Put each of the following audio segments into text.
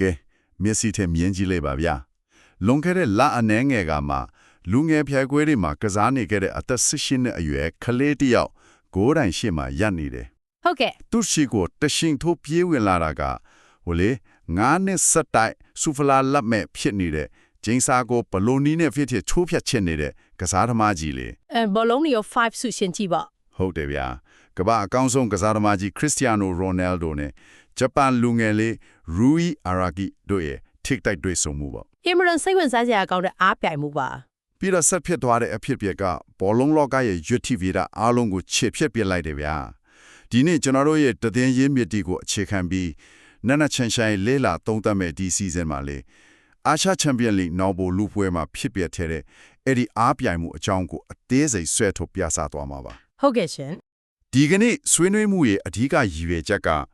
ကဲမျက်စိထဲမြင်ကြည့်လိုက်ပါဗျာလွန်ခဲ့တဲ့လအနည်းငယ်ကမှလူငယ်ဖျက်ခွေးတွေမှာကစားနေခဲ့တဲ့အသက်18နှစ်အရွယ်ကလေးတစ်ယောက်ကိုယ်တိုင်ရှေ့မှာရပ်နေတယ်ဟုတ်ကဲ့သူရှိကိုတရှင်ထိုးပြေးဝင်လာတာကဟိုလေ9နှစ်ဆက်တိုက်ဆူဖလာလက်မဲ့ဖြစ်နေတဲ့ဂျင်းစာကိုဘလိုနီနဲ့ဖြစ်ချိုးဖြတ်ချင်နေတဲ့ကစားသမားကြီးလေဘောလုံးရော5ဆုရှင်ကြည့်ပါဟုတ်တယ်ဗျာကမ္ဘာအကောင်းဆုံးကစားသမားကြီးခရစ္စတီယာနိုရိုနယ်ဒိုနဲ့ဂျပန်လူငယ်လေးရူအီအာရာဂီတို့ရဲ့ထိပ်တိုက်တွေ့ဆုံမှုပေါ့အင်မရန်စိတ်ဝင်စားစရာကောင်းတဲ့အားပြိုင်မှုပါပြီးတော့ဆက်ဖြစ်သွားတဲ့အဖြစ်အပျက်ကဘောလုံးလောကရဲ့ရွတ်ထိဗီတာအားလုံးကိုခြေဖြတ်ပစ်လိုက်တယ်ဗျာဒီနေ့ကျွန်တော်တို့ရဲ့တည်င်းရင်းမြစ်တီကိုအခြေခံပြီးနနချန်ဆိုင်လေးလာသုံးသပ်မဲ့ဒီစီဇန်မှာလေအာရှချန်ပီယံလိနောက်ဘိုလူပွဲမှာဖြစ်ပြတဲ့အဲ့ဒီအားပြိုင်မှုအကြောင်းကိုအသေးစိတ်ဆွဲထုတ်ပြသသွားမှာပါဟုတ်ကဲ့ရှင်ဒီကနေ့ဆွေးနွေးမှုရဲ့အဓိကရည်ရွယ်ချက်က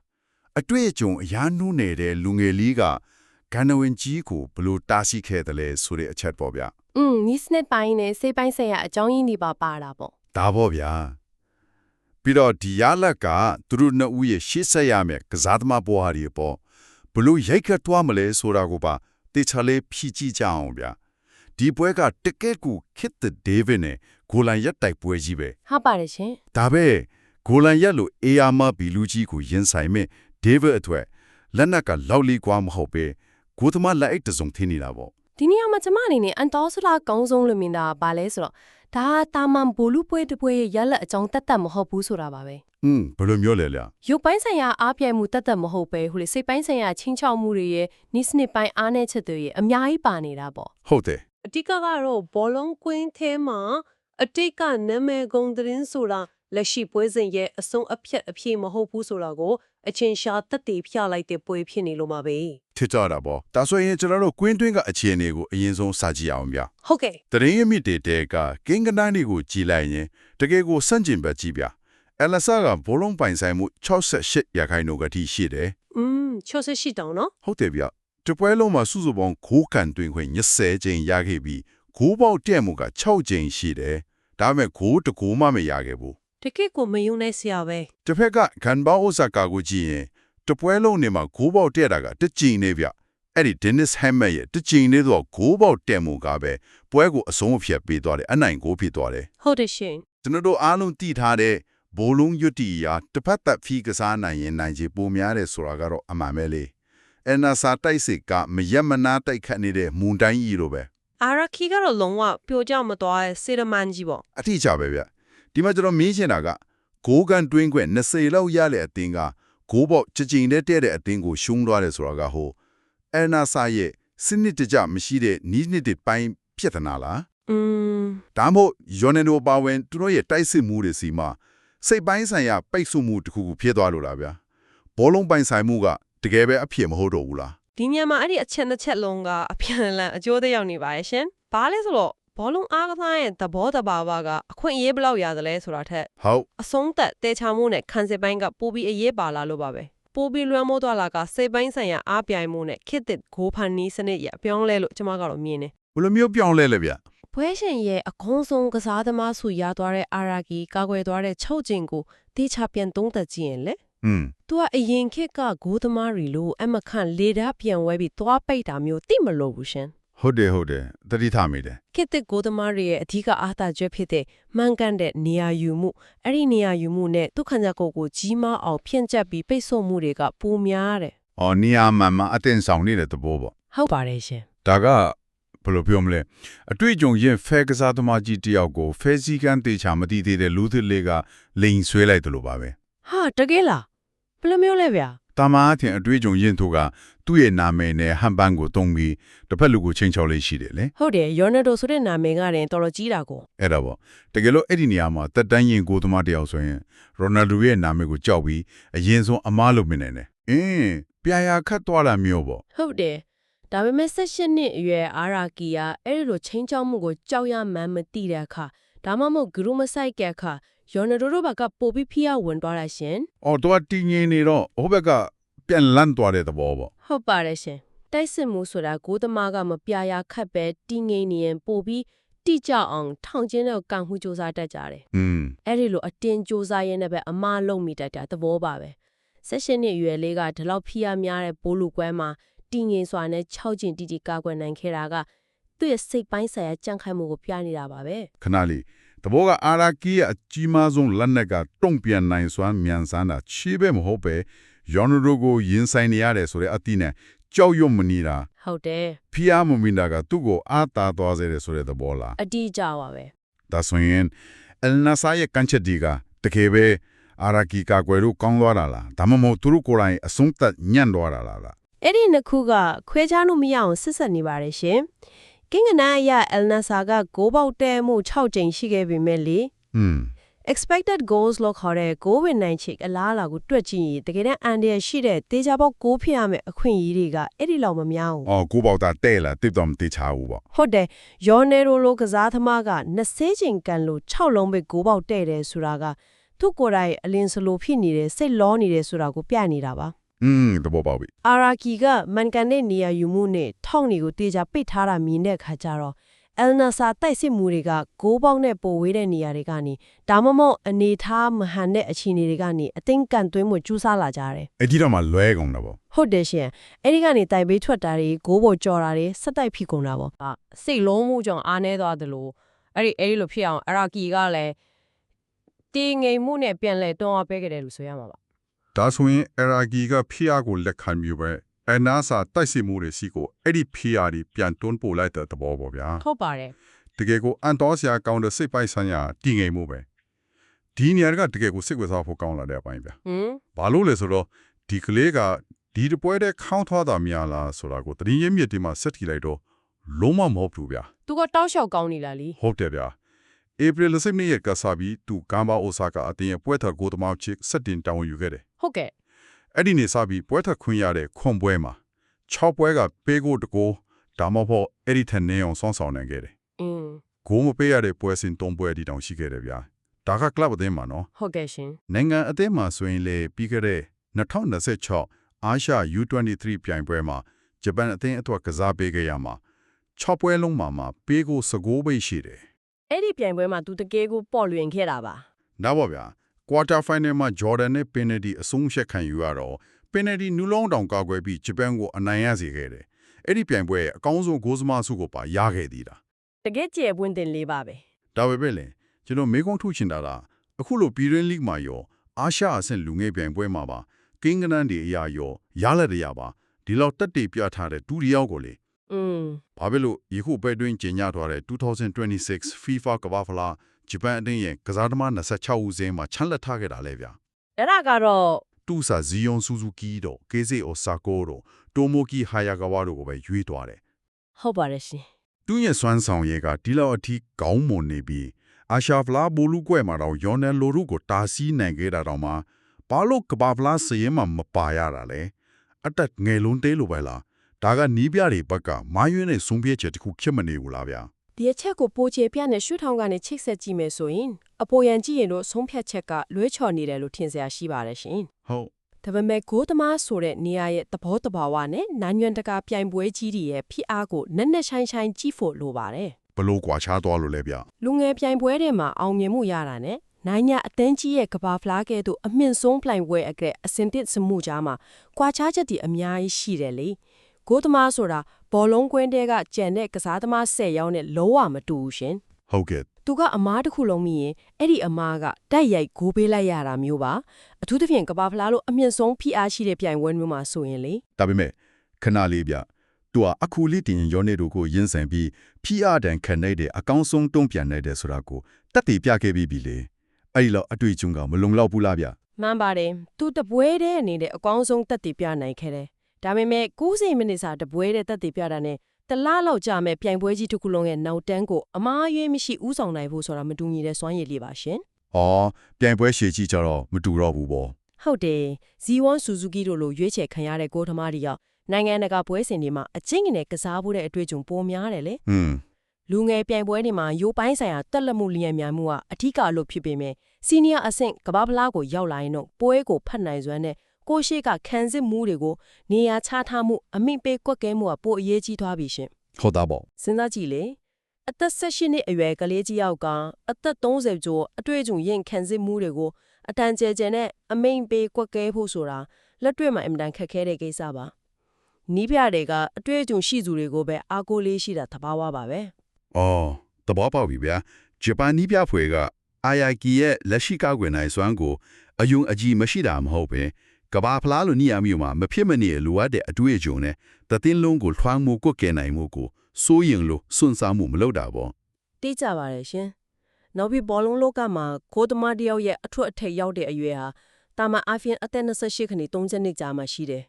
အတွေ့အကြုံအရာနုနေတဲ့လူငယ်လေးကဂန္ဓဝင်ကြီးကိုဘလို့တားဆီးခဲ့တယ်လဲဆိုတဲ့အချက်ပေါ့ဗျနီးစနစ်ပိုင်းနဲ့စိတ်ပိုင်းဆိုင်ရာအကြောင်းရင်းတွေပါတာပေါ့ဒါပေါ့ဗျာပြီးတော့ဒီရလက်ကသူတို့နှစ်ဦးရဲ့ရှေ့ဆက်ရမယ်ကစားသမားဘဝတွေပေါ့ဘလို့ရိုက်ခတ်သွားမလဲဆိုတာကိုပါတေချာလေးဖြည့်ကြည့်ကြအောင်ဗျာဒီပွဲကတကယ့်ကိုခစ်တဲ့ဒေးဗစ်နဲ့ဂိုလန်ရက်တိုက်ပွဲကြီးပဲဟုတ်ပါတယ်ရှင်ဒါပဲဂိုလန်ရက်လို့အေယာမဘီလူကြီးကိုရင်ဆိုင်မဲ့ဒေးဗစ်အတွက်လက်နက်ကလောက်လီကွာမဟုတ်ပဲဂိုသမားလက်အိတ်တစုံထင်းနေတာပေါ့ဒီနေရာမှာကျမအနေနဲ့အန်တော်ဆလာကောင်းဆုံးလို့မြင်တာပါလဲဆိုတော့ဒါတာမန်ဘူလူပွဲတစ်ပွဲရဲ့ရလက်အကြောင်းတက်မဟုတ်ဘူးဆိုတာပါပဲဘယ်လိုမျိုးလဲရုပ်ပိုင်းဆိုင်ရာအားပြိုင်မှုတက်မဟုတ်ပဲဟိုလေစိတ်ပိုင်းဆိုင်ရာချင်းချောက်မှုတွေရဲ့နိစနစ်ပိုင်းအားနည်းချက်တွေရဲ့အများကြီးပါနေတာပေါ့ဟုတ်တယ်အတိကကတော့ဘောလုံးကွင်းထဲမှာအတိတ်ကနာမည်ဂုဏ်သတင်းဆိုတာလက်ရှိပွဲစဉ်ရဲ့အဆုံးအဖြတ်အဖြေမဟုတ်ဘူးဆိုတာကိုအချင်းရှာတက်တည်ပြလိုက်တဲ့ပွဲဖြစ်နေလို့ပါပဲထစ်ကြတာပေါ့ဒါဆိုရင်ကျွန်တော်တို့ကွင်းတွင်းကအခြေအနေကိုအရင်ဆုံးစာကြည့်အောင်ဗျဟုတ်ကဲ့တရင်ရမြစ်တဲ့ကကင်းကနန်းတွေကိုကြည်လိုက်ရင်တကယ်ကိုစန့်ကျင်ဘက်ကြည့်ဗျအလဆာကဘောလုံးပိုင်ဆိုင်မှု68ရာခိုင်နှုန်းကတိရှိတယ်68တောင်နော်ဟုတ်တယ်ဗျတပွဲလုံးမှာစုစုပေါင်း9ကန်တွင်ခွင့်20ကျင်းရခဲ့ပြီး9ပေါက်တက်မှုက6ကျင်းရှိတယ်ဒါပေမဲ့9တကူမှမရခဲ့ဘူးတကယ့်ကိုမယုံနိုင်စရာပဲတစ်ဖက်ကကန်ဘာအိုဆာကာကိုကြည့်ရင်တပွဲလုံးနေမှာ9ပေါက်တက်တာကတကြိမ်နေဗျအဲ့ဒီဒင်နစ်ဟမ်မတ်ရဲ့တကြိမ်နေတော့9ပေါက်တက်မှုကပဲပွဲကိုအဆုံးအဖြတ်ပေးသွားတယ်အနိုင်ကိုဖြစ်သွားတယ်ဟုတ်တယ်ရှင်ကျွန်တော်တို့အားလုံးသိထားတဲ့ဘိုလုံးရွတ်တီယာတစ်ဖက်သက်ဖီကစားနိုင်ရင်နိုင်ချေပိုများတယ်ဆိုတာကတော့အမှန်ပဲလေအနာစာတိုက်စစ်ကမယက်မနာတိုက်ခတ်နေတဲ့မွန်တိုင်းကြီးလိုပဲအာရခီကတော့လုံးဝပျော်ကြမသွားတဲ့စေရမန်ကြီးပေါ့အထီးချပဲဗျဒီမှာကျွန်တော်မင်းရှင်းတာကဂိုးကန်တွင်းခွင့်20လောက်ရတဲ့အတင်းကဂိုးပေါက်ကြင်တဲ့တဲ့အတင်းကိုရှုံးသွားတယ်ဆိုတာကဟိုအနာစာရဲ့စနစ်တကျမရှိတဲ့နီးနစ်တွေပိုင်းဖြစ်သနာလားဒါမှမဟုတ်ယော်နယ်နိုပါဝင်သူတို့ရဲ့တိုက်စစ်မှုတွေစီမှာစိတ်ပိုင်းဆိုင်ရာပိတ်ဆို့မှုတစ်ခုခုဖြစ်သွားလို့လားဗျာဘောလုံးပိုင်ဆိုင်မှုကတကယ်ပဲအဖြစ်မဟုတ်တော့ဘူးလားဒီညမှာအဲ့ဒီအချက်နှစ်ချက်လုံးကအပြန်အလှန်အကျိုးသက်ရောက်နေပါရဲ့ရှင်ဘာလဲဆိုတော့ဘောလုံးအားကစားရဲ့သဘောတဘာဝကအခွင့်အရေးဘယ်လောက်ရတယ်လဲဆိုတာထက်ဟုတ်အဆုံးသက်တေချာမှုနဲ့ခံစစ်ပိုင်းကပိုပြီးအရေးပါလာလို့ပါပဲပိုပြီးလွှမ်းမိုးသွားလာကစိတ်ပိုင်းဆိုင်ရာအားပြိုင်မှုနဲ့ခစ်တဲ့ဂိုးဖန်နီးစနစ်ရပြောင်းလဲလို့ကျွန်မကတော့မြင်တယ်ဘယ်လိုမျိုးပြောင်းလဲလဲဗျပွဲရှင်ရဲ့အကုန်းဆုံးကစားသမားစုရသွားတဲ့အာရာဂီကာကွယ်သွားတဲ့ချုပ်ကျင်ကိုတေချာပြန်သုံးသက်ကြည့်ရင်လေသူကအရင်ခေတ်ကဂိုးသမားတွေလို့အမခန့်လေဓာပြန်ဝဲပြီးသွားပိတ်တာမျိုးတိမလို့ဘူးရှင်ဟုတ်တယ်တတိထားမိတယ်ခေတ်ဂိုးသမားတွေရဲ့အဓိကအားသာချက်ဖြစ်တဲ့မှန်ကန်တဲ့နေရာယူမှုအဲ့ဒီနေရာယူမှုနဲ့ဒုက္ခကြကုတ်ကိုကြီးမားအောင်ဖြန့်ကျက်ပြီးပိတ်ဆို့မှုတွေကပိုများတယ်။နေရာမှအတင်ဆောင်နေတဲ့သဘောပေါ့ဟုတ်ပါတယ်ရှင်ဒါကဘယ်လိုပြောမလဲအတွေ့အကြုံရင်ဖဲကစားသမားကြီးတယောက်ကိုဖဲစည်းကမ်းတေချာမတည်သေးတဲ့လူသစ်လေးကလိန်ဆွဲလိုက်တယ်လို့ပါပဲဟာတကယ်လားဘယ်လိုမျိုးလဲဗျာတာမားထင်အတွေ့အကြုံရင်သူကသူ့ရဲ့နာမည်နဲ့ဟန်ပန်းကိုသုံးပြီးတစ်ဖက်လူကိုချိန်ချောက်လေးရှိတယ်လေဟုတ်တယ်ယော်နယ်ဒိုဆိုတဲ့နာမည်ကရင်တော်တော်ကြီးတာကိုအဲ့ဒါပေါ့တကယ်လို့အဲ့ဒီနေရာမှာတက်တန်းရင်ကိုသမားတယောက်ဆိုရင်ရိုနယ်ဒိုရဲ့နာမည်ကိုကြောက်ပြီးအရင်ဆုံးအမားလုပ်မိနေတယ်ပြာရာခတ်သွားတာမျိုးပေါ့ဟုတ်တယ်ဒါပေမဲ့18နှစ်အရွယ်အာရာကီယာအဲ့ဒီလိုချိန်ချောက်မှုကိုကြောက်ရမှန်းမသိတဲ့အခါဒါမှမဟုတ်ဂရုမစိုက်ကအခါယော်နယ်ဒိုတို့ဘက်ကပိုပြီးဖိအားဝင်သွားတာရှင်တော့တင်းငင်းနေတော့ဟိုဘက်ကပြန်လန့်သွားတဲ့သဘောပေါ့ဟုတ်ပါတယ်ရှင်တိုက်စစ်မှုဆိုတာဂိုးသမားကမပြာရာခတ်ပဲတင်းငင်းနေရင်ပိုပြီးတိကျအောင်ထောင်ကျင်းတဲ့ကံမှုစ조사တတ်ကြတယ်အဲ့ဒီလိုအတင်းစ조사ရင်းနဲ့ပဲအမားလုံးမိတတ်တာသဘောပါပဲ18နှစ်အရွယ်လေးကဒီလောက်ဖိအားများတဲ့ဘိုးလူကွဲမှာ တင်းငင်စွာနဲ့6ကျင်တီတီကာကွယ်နိုင်ခဲ့တာကသူ့ရဲ့စိတ်ပိုင်းဆိုင်ရာကြံ့ခိုင်မှုကိုပြနေတာပါပဲ ခဏလေးတဘောကအာရာကီရဲ့အကြီးမားဆုံးလက်နက်ကတုံ့ပြန်နိုင်စွမ်းမြန်ဆန်းတာချီးပဲမဟုတ်ပဲယော်နိုဒိုကိုရင်ဆိုင်နေရတယ်ဆိုတဲ့အတိနဲ့ကြောက်ရွံ့မနေတာ ဟုတ်တယ် ဖီယာမမင်တာကသူ့ကိုအားတာသွားစေတယ်ဆိုတဲ့သဘောလား အတိအကျပါပဲ ဒါဆိုရင်အယ်နာဆာရဲ့ကန်ချက်ဒီကတကယ်ပဲအာရာကီကာကွယ်လို့ကောင်းသွားတာလားဒါမှမဟုတ်သူတို့ကိုယ်တိုင်အဆုံးသတ်ညံ့သွားတာလား အဲ့ဒီနှစ်ခုကခွဲခြားလို့မရအောင်ဆက်ဆက်နေပါတယ်ရှင်ကင်းကနာအရအယ်နာဆာကဂိုးပေါက်တဲမှု6ကြိမ်ရှိခဲ့ပြီမဲ့လေ expected goals လို့ခေါ်တဲ့ဂိုးဝင်နိုင်ချေအလားအလာကိုတွက်ကြည့်ရင်တကယ်တမ်းအန်ဒီရရှိတဲ့တေချာပေါက်6ဖြစ်ရမယ့်အခွင့်အရေးတွေကအဲ့ဒီလောက်မများဘူး အော်ကိုပေါ့တာတဲ့လားတစ်တော့မတိချဘူးပေါ့ ဟုတ်တယ်ယော်နယ်ရိုလိုကစားသမားက20ချိန်ကန်လို့6လုံးပဲဂိုးပေါက်တဲ့တယ်ဆိုတာကသူ့ကိုယ်တိုင်အလင်းစလိုဖြစ်နေတယ်စိတ်လောနေတယ်ဆိုတာကိုပြနေတာပါ တဘောပါပြီ အာရာကီကမန်ကန်တဲ့နေရာယူမှုနဲ့ထောက်နေကိုတေချာပိတ်ထားတာမြင်တဲ့အခါကျတော့အယ်နာဆာတိုက်စစ်မှုတွေကဂိုးပေါက်နဲ့ပိုဝေးတဲ့နေရာတွေကနေဒါမှမဟုတ်အနေထားမဟန်တဲ့အခြေအနေတွေကနေအသိဉကန်သွင်းမှုကျူးစားလာကြတယ် အဲ့ဒီတော့မှလွဲကုန်တာပေါ့ ဟုတ်တယ်ရှင်အဲ့ဒီကနေတိုင်ပေးထွက်တာတွေဂိုးပေါ်ကြော်တာတွေစက်တိုက်ဖြစ်ကုန်တာပေါ့စိတ်လုံးမှုကြောင့်အားနေသွားတယ်လို့အဲ့ဒီလိုဖြစ်အောင်အာရာကီကလည်းတင်းငိမ်မှုနဲ့ပြန်လဲတွန်းအားပေးခဲ့တယ်လို့ဆိုရမှာပါ ဒါဆိုရင်အရာဂီကဖီယာကိုလက်ခံပြီးပဲအနာဆာတိုက်စစ်မှုတွေစီကိုအဲ့ဒီဖီယာဒီပြန်တွန်းပို့လိုက်တဲ့သဘောပေါ့ဗျာ ဟုတ်ပါတယ် တကယ်ကိုအန်တော်စရာကောင်းတဲ့စိတ်ပိုက်ဆိုင်ရာတည်ငြိမ်မှုပဲဒီနေရာကတကယ်ကိုစိတ်ဝင်စားဖို့ကောင်းလာတဲ့အပိုင်းဗျာဘာလို့လဲဆိုတော့ဒီကလေးကဒီတပွဲတဲ့ခေါင်းထွားတာများလားဆိုတာကိုတတိယမြစ်ဒီမှာဆက်ထီလိုက်တော့လုံးဝမဟုတ်ဘူးဗျာ သူကတောက်လျှောက်ကောင်းနေလားလी ဟုတ်တယ်ဗျာဧပြီလ10ရက်ကစားပြီးသူကမ်ဘာအိုဆာကာအတင်းရဲ့ပွဲထကိုတမောက်ချစ်ဆက်တင်တောင်းယူခဲ့တယ် ဟုတ်ကဲ့ အဲ့ဒီနေစားပြီးပွဲထခွင့်ရတဲ့ခွန်ပွဲမှာ6ပွဲကပေးကိုတကိုဒါမှမဟုတ်အဲ့ဒီထက်နေအောင်ဆောင်းဆောင်နိုင်ခဲ့တယ်ကိုမပေးရတဲ့ပွဲစဉ်3ပွဲဒီတောင်ရှိခဲ့တယ်ဗျာဒါကကလပ်အသင်းမှာနော် ဟုတ်ကဲ့ရှင် နိုင်ငံအသင်းမှာဆိုရင်လေပြီးခဲ့တဲ့2026အာရှ U23 ပြိုင်ပွဲမှာဂျပန်အသင်းအတွက်ကစားပေးခဲ့ရမှာ6ပွဲလုံးမှာပေးကို19ပဲရှိတယ် အဲ့ဒီပြိုင်ပွဲမှာသူတကယ်ကိုပေါ်လွင်ခဲ့တာပါ ဒါပေါ့ဗျာ quarter final မှာ Jordan နဲ့ penalty အဆုံးရှက်ခံယူရတော့ penalty နူးလုံးတောင်ကာကွယ်ပြီးဂျပန်ကိုအနိုင်ရစေခဲ့တယ်အဲ့ဒီပြိုင်ပွဲအကောင်းဆုံးဂိုးစမဆုကိုပါရခဲ့သေးတာ တကယ်ကျေပွင့်တင်လေးပါပဲ ဒါပဲပဲလေကျွန်တော်မေကုန်းထုတ်ချင်တာကအခုလိုပြည်တွင်းလိဂ်မှာရောအာရှအဆင့်လူငယ်ပြိုင်ပွဲမှာပါကင်းကနန်းတွေအရာရောရလက်တွေရပါဒီလောက်တက်တေပြထားတဲ့ဒူရီယောက်ကိုလေဘာဖြစ်လို့ယခုပဲတွင်းကျင်းညထားတဲ့2026 FIFA ကမ္ဘာဖလားဂျပန်အသင်းရဲ့ကစားသမား26ဦးစင်းမှာချန်လက်ထားခဲ့တာလေဗျာ အဲ့ဒါကတော့ တူဆာဇီယွန်ဆူဇူကီတို့ကေဇေအိုဆာကိုတို့တိုမိုကီဟာယာဂဝါတို့ကိုပဲရွေးသွားတယ် ဟုတ်ပါတယ်ရှင် သူရဲ့စွမ်းဆောင်ရည်ကဒီလောက်အထိကောင်းမွန်နေပြီးအာရှာဖလားဘူလူကွဲမှာတော့ယော်နယ်လိုရုကိုတားဆီးနိုင်ခဲ့တာတော့မှဘာလို့ကဘာဖလားစရင်မှာမပါရတာလဲအတက်ငယ်လုံးသေးလိုပဲလားဒါကနီးပြတွေဘက်ကမာယွင်းနဲ့ဆုံးဖြတ်ချက်တခုဖြစ်မနေဘူးလားဗျာ ဒီအချက်ကိုပိုချေပြနဲ့ရှုထောင်းကနေချိတ်ဆက်ကြည့်မယ်ဆိုရင်အပေါ်ယံကြည့်ရင်တော့ဆုံးဖြတ်ချက်ကလွဲချော်နေတယ်လို့ထင်စရာရှိပါတယ်ရှင် ဟုတ် ဒါပေမဲ့ဂိုးသမားဆိုတဲ့နေရာရဲ့သဘောတဘာဝနဲ့နိုင်ရွံတကာပြိုင်ပွဲကြီးတွေရဲ့ဖိအားကိုနက်နက်ရှိုင်းရှိုင်းကြည့်ဖို့လိုပါတယ် ဘလို့ကွာခြားသွားလို့လဲဗျာ လူငယ်ပြိုင်ပွဲတွေမှာအောင်မြင်မှုရတာနဲ့နိုင်ညာအတန်းကြီးရဲ့ကဘာဖလားကဲ့သို့အမြင့်ဆုံးပြိုင်ပွဲအကဲအစင်တစ်စမှုကြားမှာကွာခြားချက်တွေအများကြီးရှိတယ်လေဂိုးသမားဆိုတာဘောလုံးကွင်းတဲကကြံတဲ့ကစားသမား10ယောက်နဲ့လုံးဝမတူဘူးရှင် ဟုတ်ကဲ့ သူကအမားတစ်ခုလုံးမြင်ရင်အဲ့ဒီအမားကတိုက်ရိုက်ဂိုးပေးလိုက်ရတာမျိုးပါအထူးသဖြင့်ကဘာဖလားလို့အမြင့်ဆုံးဖိအားရှိတဲ့ပြိုင်ပွဲမျိုးမှာဆိုရင်လေ ဒါပေမဲ့ခဏလေးဗျသူကအခုလေးတင်ရောနေတို့ကိုရင်းဆန်ပြီးဖိအားတန်ခံနေတဲ့အကောင်းဆုံးတုံ့ပြန်နိုင်တယ်ဆိုတာကိုတက်တည်ပြခဲ့ပြီးပြီလေအဲ့ဒီလောက်အတွေ့အကြုံကမလုံလောက်ဘူးလားဗျ မှန်ပါတယ်သူတပွဲတဲ့အနေနဲ့အကောင်းဆုံးတက်တည်ပြနိုင်ခဲ့တယ်ဒါပေမဲ့90မိနစ်စာတပွဲတဲ့တက်တည်ပြတာနဲ့တလားလောက်ကြာမဲ့ပြိုင်ပွဲကြီးတစ်ခုလုံးရဲ့နောက်တန်းကိုအမားရွေးမရှိဥဆောင်နိုင်ဖို့ဆိုတာမတူညီတဲ့စွမ်းရည်လေးပါရှင် ။အော်ပြိုင်ပွဲရှည်ကြီးကြတော့မတူတော့ဘူးပေါ့ ဟုတ်တယ်ဇီဝွန်ဆူဇူကီတို့လိုရွေးချယ်ခံရတဲ့ဂိုးသမားတွေရောက်နိုင်ငံတကာပွဲစဉ်တွေမှာအချင်းငယ်နဲ့ကစားဖို့တဲ့အတွေ့အကြုံပိုများတယ်လေ ။လူငယ်ပြိုင်ပွဲတွေမှာရိုးပိုင်းဆိုင်ရာတက်လက်မှုလျက်များမှုကအထူးကအလုပ်ဖြစ်ပေမဲ့စီနီယာအဆင့်ကမ္ဘာဖလားကိုရောက်လာရင်တော့ပွဲကိုဖတ်နိုင်စွမ်းနဲ့ကိုရှိကခံစစ်မှုတွေကိုနေရာချထားမှုအမိပေးကွက်ကဲမှုကပိုအရေးကြီးသွားပြီရှင် ဟုတ်သားပေါ့ စဉ်းစားကြည့်လေအသက်18နှစ်အရွယ်ကလေးကြီးယောက်ကအသက်30ကျော်အတွေ့အကြုံရင်ခံစစ်မှုတွေကိုအတန်ကျဲကျဲနဲ့အမိန်ပေးကွက်ကဲဖို့ဆိုတာလက်တွေ့မှာအင်မတန်ခက်ခဲတဲ့ကိစ္စပါ နီးပြတွေကအတွေ့အကြုံရှိသူတွေကိုပဲအားကိုးလေးရှိတာသဘာဝပါပဲ အော်သဘောပေါက်ပြီဗျာဂျပန်နီးပြဖွေကအာယာကီရဲ့လက်ရှိကောက်ွယ်နိုင်စွမ်းကိုအယုံအကြည်မရှိတာမဟုတ်ပဲကဘာဖလားလိုနေရာမျိုးမှာမဖြစ်မနေလိုအပ်တဲ့အတွေ့အကြုံနဲ့တသင်းလုံးကိုထွန်းမှုကိုကဲနိုင်မှုကိုစိုးရင်လို့စွန့်စားမှုမလုပ်တာပေါ့ တိကျပါတယ်ရှင်နောက်ပြီးဘောလုံးလောကမှာကိုသမားတယောက်ရဲ့အထွတ်အထိပ်ရောက်တဲ့အရွယ်ဟာတာမန်အဖျင်အသက်28ခန်း30နှစ်ကြာမှရှိတယ်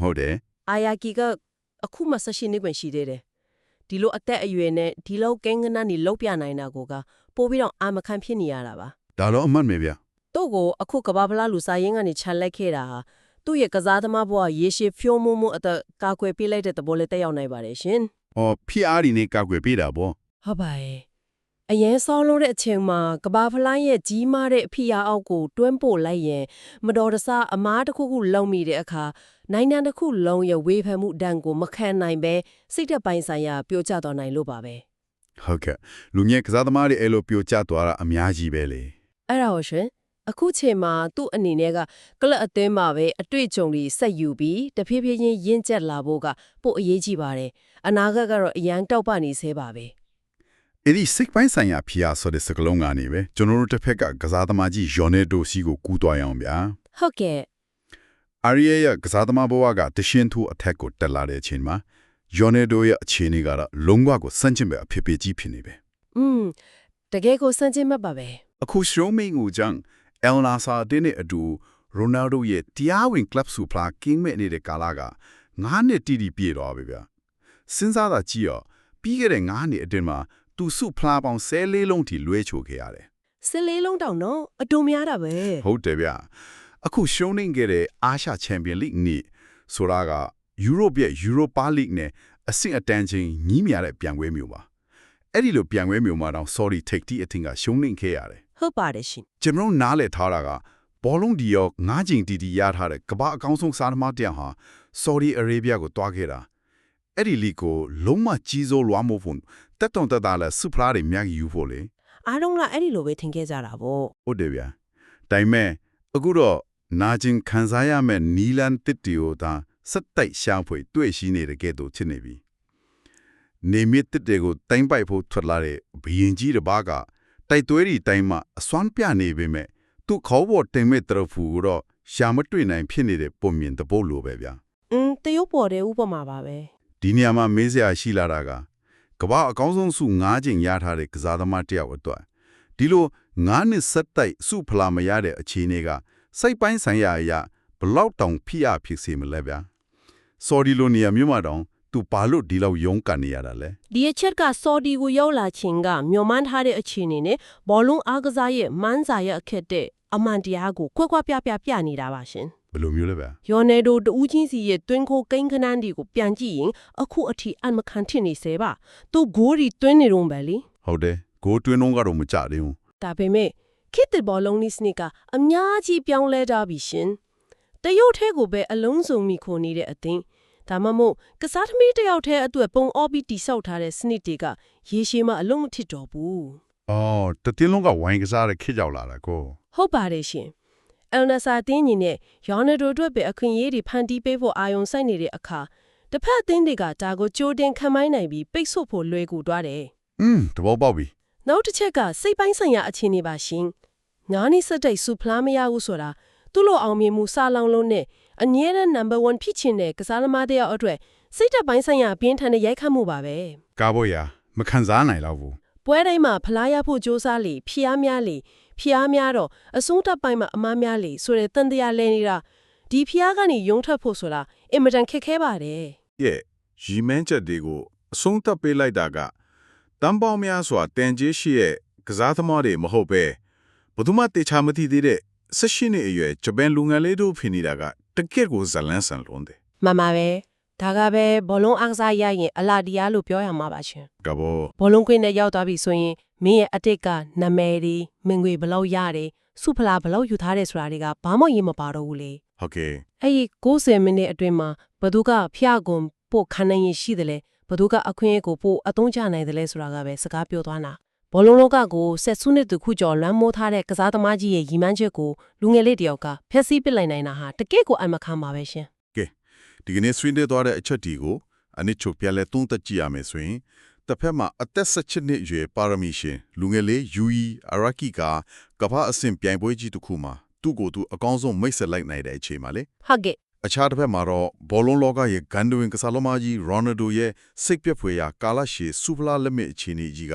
ဟုတ်တယ် အာယာကီကအခုမှ18နှစ်ပဲရှိသေးတယ်ဒီလိုအသက်အရွယ်နဲ့ဒီလိုကိန်းဂဏန်းနေလောက်ပြနိုင်တာကိုကပို့ပြီးတော့အာမခံဖြစ်နေရတာပါ ဒါတော့အမှတ်မယ်ဗျ တော့ကိုအခုကဘာဖလားလူစားရင်ကနေခြံလိုက်ခဲ့တာဟာသူ့ရဲ့ကစားသမားဘဝရေရှည်ဖြိုးမှုအသက်ကာကွယ်ပေးလိုက်တဲ့သဘောလေးတက်ရောက်နိုင်ပါတယ်ရှင် ဖိအားဒီနဲ့ကောက်ွယ်ပေးတာပေါ့ ဟုတ်ပါရဲ့အရင်ဆောင်းလို့တဲ့အချိန်မှာကဘာဖလားရဲ့ကြီးမားတဲ့အဖိအားအောက်ကိုတွန်းပို့လိုက်ရင်မတော်တဆအမားတစ်ခုခုလုံမိတဲ့အခါနိုင်ငံတစ်ခုလုံးရဲ့ဝေဖန်မှုဒဏ်ကိုမခံနိုင်ပဲစိတ်သက်ပိုင်းဆိုင်ရာပြိုကျသွားနိုင်လို့ပါပဲ ဟုတ်ကဲ့လူငယ်ကစားသမားတွေအဲ့လိုပြိုကျသွားတာအများကြီးပဲလေ အဲ့ဒါဟုတ်ရှင်အခုချိန်မှာသူ့အနေနဲ့ကကလပ်အသင်းမှာပဲအတွေ့အကြုံတွေဆက်ယူပြီးတဖြည်းဖြည်းချင်းရင့်ကျက်လာဖို့ကပို့အရေးကြီးပါတယ်အနာဂတ်ကတော့အရန်တောက်ပနေသေးပါပဲ အဲ့ဒီစိတ်ပိုင်းဆိုင်ရာဖိအားဆိုတဲ့စကားလုံးကနေပဲကျွန်တော်တို့တစ်ဖက်ကကစားသမားကြီးယွန်နေဒိုစီကိုကူးသွားရအောင်ဗျာ ဟုတ်ကဲ့ အာရီယာရဲ့ကစားသမားဘဝကတရှင်သူအထက်ကိုတက်လာတဲ့အချိန်မှာယွန်နေဒိုရဲ့အခြေအနေကတော့လုံးဝကိုစန့်ကျင်ပဲအဖြစ်ဖြစ်ကြီးဖြစ်နေပဲ တကယ်ကိုစံချင်းမှတ်ပါပဲ အခုရှုံးမိန်ကိုကြောင့်အယ်နာဆာတင်းနဲ့အတူရိုနယ်ဒိုရဲ့တရားဝင်ကလပ်စုဖလားကင်းမဲ့နေတဲ့ကာလက9နှစ်တိတိပြည့်တော့ပြီဗျာစဉ်းစားတာကြည့်ရောပြီးခဲ့တဲ့9နှစ်အတွင်းမှာသူစုဖလားပေါင်း14လုံးထိလွှဲချိုခဲ့ရတယ် 14လုံးတောင်နော်အတူများတာပဲ ဟုတ်တယ်ဗျအခုရှုံးနေခဲ့တဲ့အာရှချန်ပီယံလိဂ်နေ့ဆိုတာကယူရိုပရဲ့ယူရိုပါလိဂ်နဲ့အဆင့်အတန်းချင်းညီးမြတဲ့ပြန်ခွဲမျိုးပါအဲ့ဒီလိုပြန်ခွဲမျိုးမှာတော့ sorry take တီအထင်ကရှုံးနေခဲ့ရတယ် ဟုတ်ပါတယ်ရှင် ကျွန်တော်နားလည်ထားတာကဘောလုံးဒီရော9ချိန်တီတီရထားတဲ့ကမ္ဘာအကောင်းဆုံးစားသမားတယောက်ဟာ Saudi Arabia ကိုတွားခဲ့တာအဲ့ဒီလီကိုလုံးဝကြီးစိုးလွှမ်းမိုးဖို့တက်တုံတက်တာလဲစူဖလားတွေမြတ်ယူဖို့လေ အားလုံးကအဲ့ဒီလိုပဲထင်ခဲ့ကြတာပေါ့ ဟုတ်တယ်ဗျာဒါပေမဲ့အခုတော့နာကျင်ခံစားရမယ့်နီလန်တစ်တီကိုသာစက်တိုက်ရှာဖွေတွေ့ရှိနေတဲ့ကဲ့သို့ဖြစ်နေပြီနေမစ်တစ်တွေကိုတိုင်းပိုက်ဖို့ထွက်လာတဲ့ဘရင်ကြီးတစ်ပါးကတိုက်သွဲရီတိုင်းမှာအစွမ်းပြနေပေမဲ့သူ့ခေါ်ဖို့တင်မဲ့တရဖူကိုတော့ရှာမတွေ့နိုင်ဖြစ်နေတဲ့ပုံမြင်တပုတ်လိုပဲဗျာ တရုတ်ပေါ်တဲ့ဥပမာပါပဲ ဒီနေရာမှာမေးစရာရှိလာတာကကမ္ဘာအကောင်းဆုံးစု9ချိန်ရထားတဲ့ကစားသမားတစ်ယောက်အတွက်ဒီလို9နှစ်ဆက်တိုက်စုဖလာမရတဲ့အခြေအနေကစိတ်ပိုင်းဆိုင်ရာအရာဘလောက်တောင်ဖိအားဖြစ်စေမလဲဗျာဆော်ဒီလိုနေရာမျိုးမှာတောင်သူဘာလို့ဒီလောက်ရုန်းကန်နေရတာလဲ ဒီအချက်ကဆော်ဒီကိုရောက်လာခြင်းကမြို့မှန်းထားတဲ့အခြေအနေနဲ့ဘောလုံးအားကစားရဲ့မန်းစာရဲ့အခက်တဲ့အမှန်တရားကိုခွက်ခွက်ပြနေတာပါရှင် ဘယ်လိုမျိုးလဲဗျာ ယော်နယ်ဒိုတူးချင်းစီရဲ့တွင်းခိုးကိန်းခနန်းဒီကိုပြန်ကြည့်ရင်အခုအထိအမခံထင်နေစေပါသူဂိုးရီတွင်းနေတော့ပဲလေ ဟုတ်တယ်ဂိုးတွင်းလုံးကတော့မကြသေးဘူး ဒါပေမဲ့ခေတ်သစ်ဘောလုံးနည်းစနစ်ကအများကြီးပြောင်းလဲကြပြီရှင်တရုတ်ထဲကိုပဲအလုံးစုံမိခိုနေတဲ့အသင်းဒါမှမဟုတ်ကစားသမားတယောက်ထဲအတွက်ပုံအော်ပြီးတိဆောက်ထားတဲ့စနစ်တွေကရေရှည်မှအလုံးမထစ်တော့ဘူး အော်တတင်းလုံးကဝိုင်းကစားတဲ့ခစ်ကြောက်လာတာကို ဟုတ်ပါတယ်ရှင်အယ်နာဆာတင်းညီနဲ့ယော်နယ်ဒိုတို့ပဲအခွင့်အရေးတွေဖန်တီးပေးဖို့အာရုံစိုက်နေတဲ့အခါတစ်ဖက်အသင်းတွေကဒါကိုကြိုတင်ခံမိုင်းနိုင်ပြီးပိတ်ဆို့ဖို့လွယ်ကူသွားတယ် တဘောပေါက်ပြီ နောက်တစ်ချက်ကစိတ်ပိုင်းဆိုင်ရာအခြေအနေပါရှင်ငါးနှစ်စက်တိတ်စူဖလားမရဘူးဆိုတာသူ့လိုအောင်မြင်မှုစာလောင်လုံးနဲ့အငြင်းတဲ့ number 1ဖြစ်ချင်တဲ့ကစားသမားတယောက်အတွက်စိတ်သက်ပိုင်းဆိုင်ရာပြင်းထန်တဲ့ရိုက်ခတ်မှုပါပဲ ကားဖို့ရမခံစားနိုင်တော့ဘူး ပွဲတိုင်းမှာဖလားရဖို့စ조사လေဖျားများလေဖျားများတော့အဆုံးတက်ပိုင်းမှာအမားများလေဆိုတဲ့တန်တရားလဲနေတာဒီဖျားကနေယုံထွက်ဖို့ဆိုတာအင်မတန်ခက်ခဲပါတယ် ရဲ့ရီမန်းချက်တွေကိုအဆုံးသတ်ပေးလိုက်တာကတန်ပေါင်းများစွာတန်ကြေးရှိရဲ့ကစားသမားတွေမဟုတ်ပဲဘယ်သူမှတေချာမသိသေးတဲ့18နှစ်အရွယ်ဂျပန်လူငယ်လေးတို့ဖြစ်နေတာကတကယ့်ကိုဇလန်းဆန်လွန်းတယ် မှန်ပါပဲဒါကပဲဘောလုံးအားကစားရရင်အလာတရားလို့ပြောရမှာပါရှင် ကဘော ဘောလုံးကွင်းနဲ့ရောက်သွားပြီဆိုရင်မင်းရဲ့အတိတ်ကနာမည်တွေမင်္ဂွေဘလောက်ရတယ်စုဖလားဘလောက်ယူထားတယ်ဆိုတာတွေကဘာမှရေးမပါတော့ဘူးလေ ဟုတ်ကဲ့ အဲ့ဒီ90မိနစ်အတွင်းမှာဘသူကဖျားကုန်ပို့ခန်းနိုင်ရင်ရှိတယ်လေဘသူကအခွင့်အရေးကိုပို့အသုံးချနိုင်တယ်လဲဆိုတာကပဲစကားပြောသွားတာဘောလုံးလောကကိုဆက်ဆုနှစ်သူခုကျော်လွမ်းမိုးထားတဲ့ကစားသမားကြီးရဲ့ရီမန်းချက်ကိုလူငယ်လေးတယောက်ကဖျက်ဆီးပစ်လိုက်နိုင်တာဟာတကယ့်ကိုအမခံပါပဲရှင် ဒီကနေ့ဆွေးနွေးသွားတဲ့အချက်ဒီကိုအနစ်ချုပ်ပြလဲသုံးသက်ကြည့်ရမယ်ဆိုရင်တစ်ဖက်မှာအသက်17နှစ်အရွယ်ပါရမီရှင်လူငယ်လေးယူအီအရာကီကကမ္ဘာအဆင့်ပြိုင်ပွဲကြီးတစ်ခုမှာသူ့ကိုယ်သူအကောင်းဆုံးမိတ်ဆက်လိုက်နိုင်တဲ့အချိန်မှာလေ ဟုတ်ကဲ့ အခြားတစ်ဖက်မှာတော့ဘောလုံးလောကရဲ့ဂန်ဒဝင်ကစားသမားကြီးရိုနယ်ဒိုရဲ့စိတ်ပြည့်ဖွယ်ရာကာလရှည်စူပလာလက်မစ်အခြေအနေကြီးက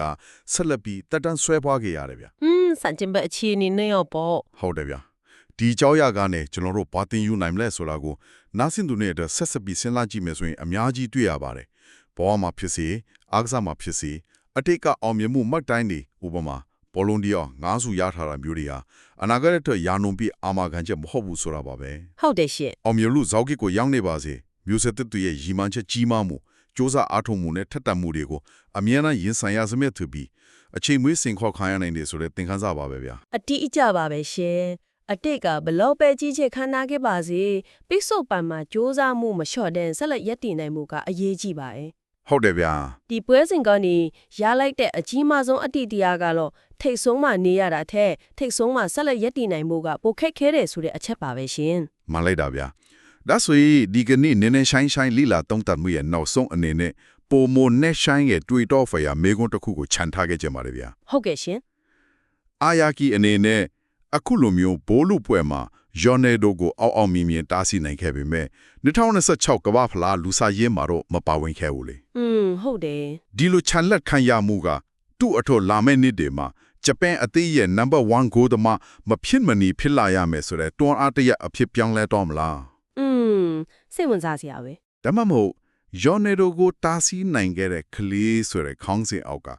ဆက်လက်ပြီးတက်တန်းဆွဲပွားခဲ့ရတယ်ဗျ စံကျင်ဘက်အခြေအနေနဲ့ရောပေါ့ ဟုတ်တယ်ဗျဒီအကြောင်းအရာကနေကျွန်တော်တို့ဘာတင်ယူနိုင်မလဲဆိုတာကိုနားဆင်သူတွေအတွက်ဆက်ဆက်ပြီးစဉ်းစားကြည့်မယ်ဆိုရင်အများကြီးတွေ့ရပါတယ်ဘောမှာဖြစ်စေအားကစားမှာဖြစ်စေအတိတ်ကအောင်မြင်မှုမှတ်တိုင်းတွေဥပမာဘောလုံးဒီအောင်9စုရထားတာမျိုးတွေဟာအနာဂတ်အတွက်ယာနုံပြီးအာမခံချက်မဟုတ်ဘူးဆိုတာပါပဲ ဟုတ်တယ်ရှင် အောင်မြင်လို့ဇောက်ကစ်ကိုရောက်နေပါစေမျိုးဆက်သူရဲ့ရီမှန်းချက်ကြီးမားမှုစ조사အားထုတ်မှုနဲ့ထက်သန်မှုတွေကိုအမြဲတမ်းရင်ဆိုင်ရစမြဲသူပြီးအချိန်မွေးစင်ခေါ်ခိုင်းရနိုင်တယ်ဆိုတဲ့သင်ခန်းစာပါပဲဗျာ အတိအကျပါပဲရှင်အတိတ်ကဘလောက်ပဲကြီးချစ်ခမ်းနားခဲ့ပါစေပိတ်ဆို့ပံမှာစ조사မှုမလျှော့တဲ့ဆက်လက်ရပ်တည်နိုင်မှုကအရေးကြီးပါတယ် ဟုတ်တယ်ဗျာ ဒီပွဲစဉ်ကနေရလိုက်တဲ့အကြီးမားဆုံးအတိတရားကတော့ထိတ်ဆုံးမှနေရတာထက်ထိတ်ဆုံးမှဆက်လက်ရပ်တည်နိုင်မှုကပိုခက်ခဲတယ်ဆိုတဲ့အချက်ပါပဲရှင် မှန်လိုက်တာဗျာဒါဆိုရင်ဒီကနေ့နည်းနည်းရှိုင်းလီလာတုံးတတ်မှုရဲ့နောက်ဆုံးအနေနဲ့ပိုမိုနဲ့ရှိုင်းရဲ့တွေ့တော့ဖရာမေကွန်းတစ်ခုကိုခြံထားခဲ့ကြပါလေဗျာ ဟုတ်ကဲ့ရှင် အာယာကီအနေနဲ့အခုလိုမျိုးဘိုးလူပွဲမှာယော်နယ်ဒိုကိုအောင်မြင်မြင်တားဆီးနိုင်ခဲ့ပေမဲ့2026ကမ္ဘာဖလားလူစားရင်းမှာတော့မပါဝင်ခဲ့ဘူးလေ ဟုတ်တယ် ဒီလိုခြံလက်ခံရမှုကသူ့အထော်လာမယ့်နေ့တွေမှာဂျပန်အသင်းရဲ့ number 1 goal သမားမဖြစ်မနေဖြစ်လာရမယ်ဆိုတဲ့တွန်းအားတရအဖြစ်ပြောင်းလဲတော့မလား စိတ်ဝင်စားစရာပဲ ဒါမှမဟုတ်ယော်နယ်ဒိုကိုတားဆီးနိုင်ခဲ့တဲ့ကလေးဆိုတဲ့ခေါင်းစဉ်အောက်က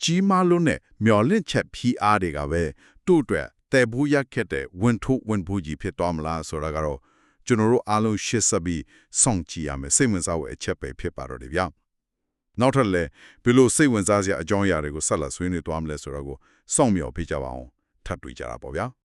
ကြီးမားလုံးနဲ့မျော်လင့်ချက်ဖြီးအားတွေကပဲသူ့အတွက်တဲ့ဘူးရက်ခဲ့တဲ့ဝင်ထုတ်ဝင်ဘူးကြီးဖြစ်သွားမလားဆိုတာကတော့ကျွန်တော်တို့အားလုံးရှစ်ဆက်ပြီးစောင့်ကြည့်ရမယ်စိတ်ဝင်စားဖို့အချက်ပဲဖြစ်ပါတော့တယ်ဗျာနောက်ထပ်လည်းဘယ်လိုစိတ်ဝင်စားစရာအကြောင်းအရာတွေကိုဆက်လက်ဆွေးနွေးသွားမလဲဆိုတာကိုစောင့်မျှော်ပေးကြပါအောင်ထပ်တွေ့ကြတာပေါ့ဗျာ